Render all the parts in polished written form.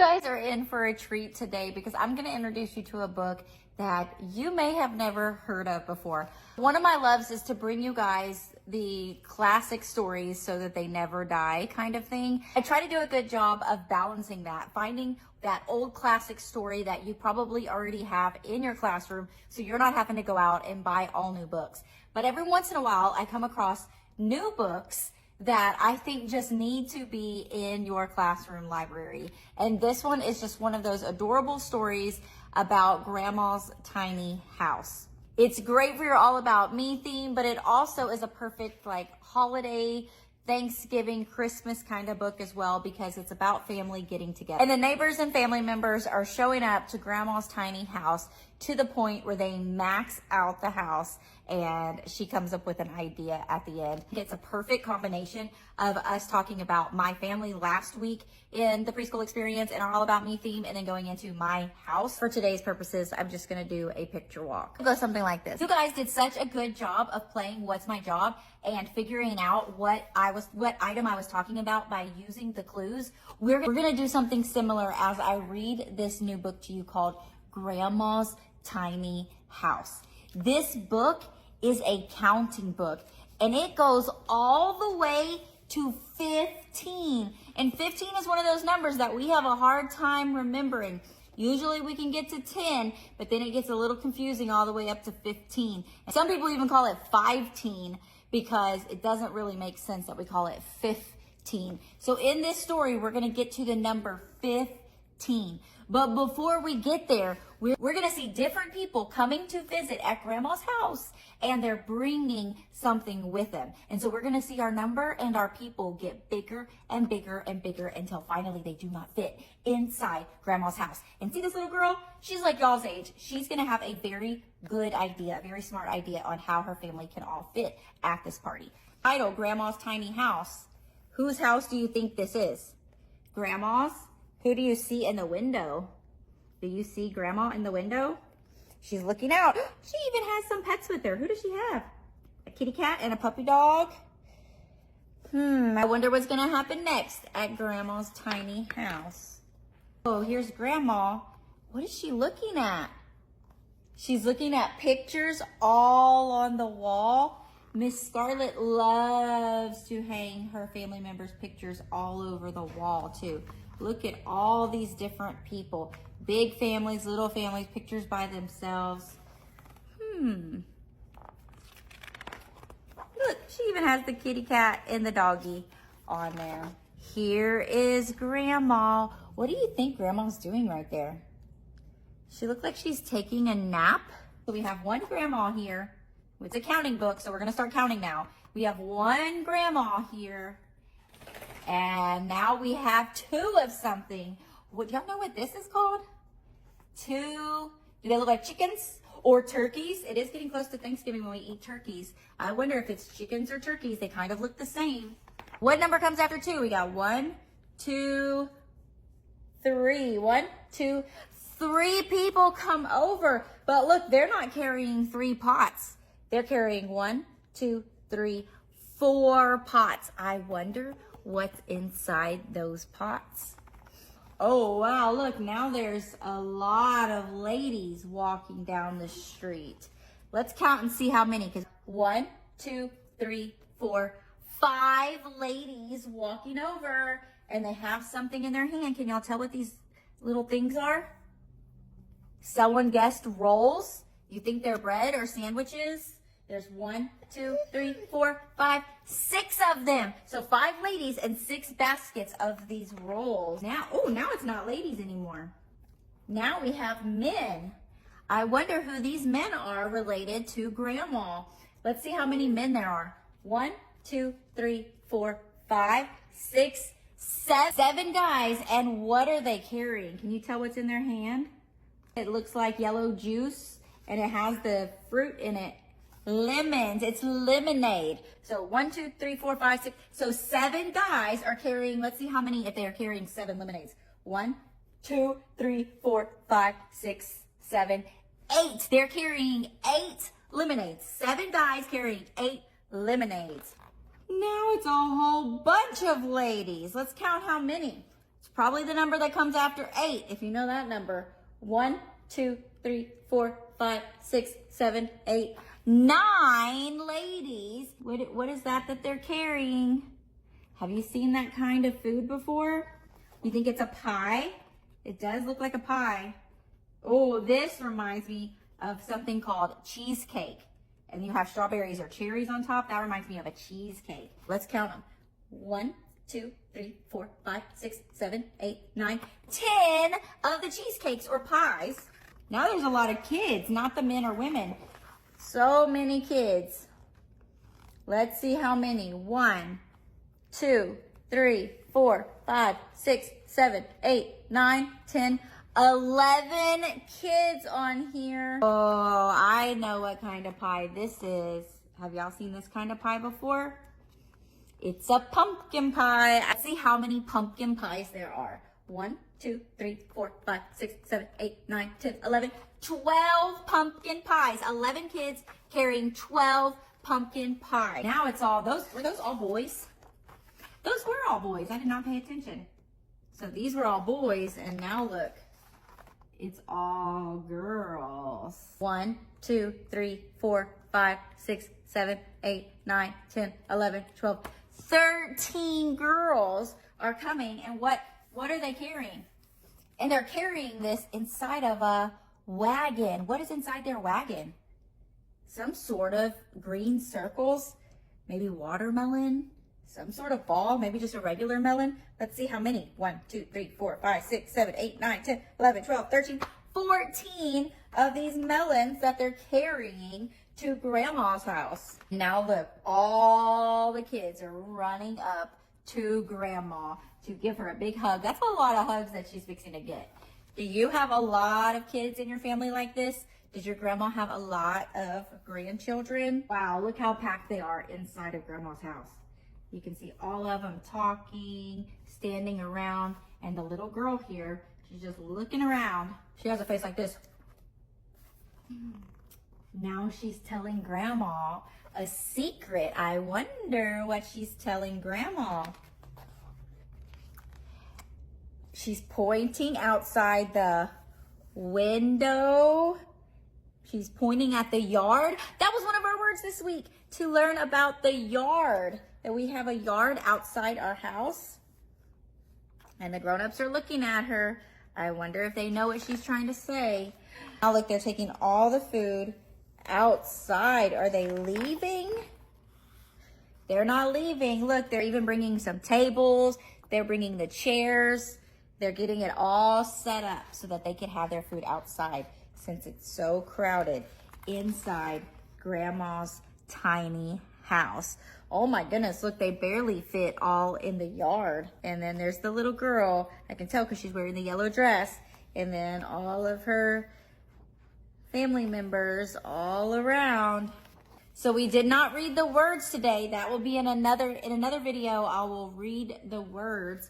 guys are in for a treat today because I'm going to introduce you to a book that you may have never heard of before. One of my loves is to bring you guys the classic stories so that they never die kind of thing. I try to do a good job of balancing that, finding that old classic story that you probably already have in your classroom so you're not having to go out and buy all new books. But every once in a while, I come across new books that I think just need to be in your classroom library. And this one is just one of those adorable stories about Grandma's tiny house. It's great for your All About Me theme, but it also is a perfect like holiday, Thanksgiving, Christmas kind of book as well because it's about family getting together. And the neighbors and family members are showing up to Grandma's tiny house to the point where they max out the house and she comes up with an idea at the end. It's a perfect combination of us talking about my family last week in the preschool experience and our All About Me theme and then going into my house. For today's purposes, I'm just gonna do a picture walk. It'll go something like this. You guys did such a good job of playing What's My Job and figuring out what item I was talking about by using the clues. We're gonna do something similar as I read this new book to you called Grandma's Tiny House. This book is a counting book and it goes all the way to 15. And 15 is one of those numbers that we have a hard time remembering. Usually we can get to 10, but then it gets a little confusing all the way up to 15. And some people even call it 15 because it doesn't really make sense that we call it 15. So in this story, we're gonna get to the number 15. But before we get there, we're gonna see different people coming to visit at Grandma's house and they're bringing something with them. And so we're gonna see our number and our people get bigger and bigger and bigger until finally they do not fit inside Grandma's house. And see this little girl? She's like y'all's age. She's gonna have a very good idea, a very smart idea on how her family can all fit at this party. Title, Grandma's Tiny House. Whose house do you think this is? Grandma's? Who do you see in the window? Do you see Grandma in the window? She's looking out. She even has some pets with her. Who does she have? A kitty cat and a puppy dog? I wonder what's gonna happen next at Grandma's tiny house. Oh, here's Grandma. What is she looking at? She's looking at pictures all on the wall. Miss Scarlett loves to hang her family members' pictures all over the wall too. Look at all these different people. Big families, little families, pictures by themselves. Look, she even has the kitty cat and the doggy on there. Here is Grandma. What do you think Grandma's doing right there? She looks like she's taking a nap. So we have one Grandma here. It's a counting book, so we're gonna start counting now. We have one Grandma here. And now we have two of something. Would y'all know what this is called? Two, do they look like chickens or turkeys? It is getting close to Thanksgiving when we eat turkeys. I wonder if it's chickens or turkeys. They kind of look the same. What number comes after two? We got 1, 2, 3. 1, 2, 3 people come over. But look, they're not carrying 3 pots. They're carrying 1, 2, 3, 4 pots. I wonder what's inside those pots. Oh, wow, look, now there's a lot of ladies walking down the street. Let's count and see how many, because 1, 2, 3, 4, 5 ladies walking over, and they have something in their hand. Can y'all tell what these little things are? Someone guessed rolls. You think they're bread or sandwiches? There's 1, 2, 3, 4, 5, 6 of them. So 5 ladies and 6 baskets of these rolls. Now it's not ladies anymore. Now we have men. I wonder who these men are related to Grandma. Let's see how many men there are. 1, 2, 3, 4, 5, 6, 7 guys. And what are they carrying? Can you tell what's in their hand? It looks like yellow juice and it has the fruit in it. Lemons. It's lemonade. So 1, 2, 3, 4, 5, 6. So 7 guys are carrying, let's see how many, if they are carrying 7 lemonades. 1, 2, 3, 4, 5, 6, 7, 8. They're carrying 8 lemonades. 7 guys carrying 8 lemonades. Now it's a whole bunch of ladies. Let's count how many. It's probably the number that comes after 8, if you know that number. 1, 2, 3, 4, 5, 6, 7, 8, 9 ladies. What is that they're carrying? Have you seen that kind of food before? You think it's a pie? It does look like a pie. Oh, this reminds me of something called cheesecake. And you have strawberries or cherries on top. That reminds me of a cheesecake. Let's count them. 1, 2, 3, 4, 5, 6, 7, 8, 9, 10 of the cheesecakes or pies. Now there's a lot of kids, not the men or women. So many kids. Let's see how many. 1, 2, 3, 4, 5, 6, 7, 8, 9, 10, 11 kids on here. Oh, I know what kind of pie this is. Have y'all seen this kind of pie before? It's a pumpkin pie. Let's see how many pumpkin pies there are. 1, 2, 3, 4, 5, 6, 7, 8, 9, 10, 11, 12 pumpkin pies. 11 kids carrying 12 pumpkin pies. Now it's all, were those all boys? Those were all boys. I did not pay attention. So these were all boys, and now look, it's all girls. 1, 2, 3, 4, 5, 6, 7, 8, 9, 10, 11, 12, 13 girls are coming. And what are they carrying? And they're carrying this inside of a wagon. What is inside their wagon? Some sort of green circles, maybe watermelon, some sort of ball, maybe just a regular melon. Let's see how many. 1, 2, 3, 4, 5, 6, 7, 8, 9, 10, 11, 12, 13, 14 of these melons that they're carrying to grandma's house. Now look, all the kids are running up to grandma to give her a big hug. That's a lot of hugs that she's fixing to get. Do you have a lot of kids in your family like this? Did your grandma have a lot of grandchildren? Wow, look how packed they are inside of grandma's house. You can see all of them talking, standing around, and the little girl here, she's just looking around. She has a face like this. Now she's telling grandma a secret. I wonder what she's telling grandma. She's pointing outside the window. She's pointing at the yard. That was one of our words this week, to learn about the yard. That we have a yard outside our house. And the grown-ups are looking at her. I wonder if they know what she's trying to say. Now look, they're taking all the food outside. Are they leaving? They're not leaving. Look, they're even bringing some tables. They're bringing the chairs. They're getting it all set up so that they can have their food outside, since it's so crowded inside grandma's tiny house. Oh my goodness, look, they barely fit all in the yard. And then there's the little girl. I can tell because she's wearing the yellow dress. And then all of her family members all around. So we did not read the words today. That will be in another video. I will read the words.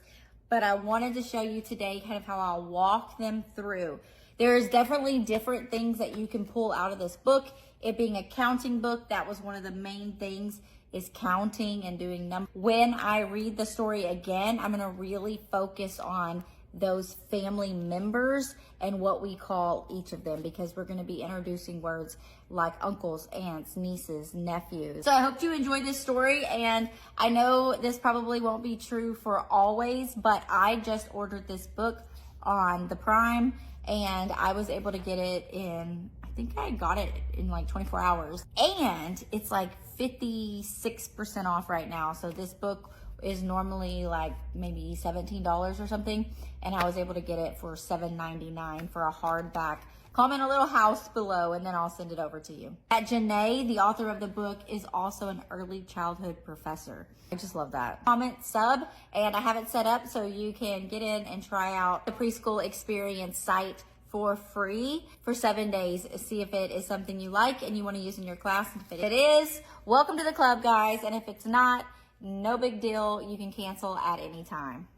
But I wanted to show you today kind of how I'll walk them through. There's definitely different things that you can pull out of this book. It being a counting book, that was one of the main things, is counting and doing numbers. When I read the story again, I'm gonna really focus on those family members and what we call each of them, because we're gonna be introducing words like uncles, aunts, nieces, nephews. So I hope you enjoyed this story, and I know this probably won't be true for always, but I just ordered this book on the Prime, and I was able to get it in, I think I got it in like 24 hours. And it's like 56% off right now. So this book is normally like maybe $17 or something. And I was able to get it for $7.99 for a hardback. Comment a little house below and then I'll send it over to you. At Janae, the author of the book, is also an early childhood professor. I just love that. Comment, sub, and I have it set up so you can get in and try out the preschool experience site for free for 7 days. See if it is something you like and you want to use in your class. If it is, welcome to the club, guys. And if it's not, no big deal. You can cancel at any time.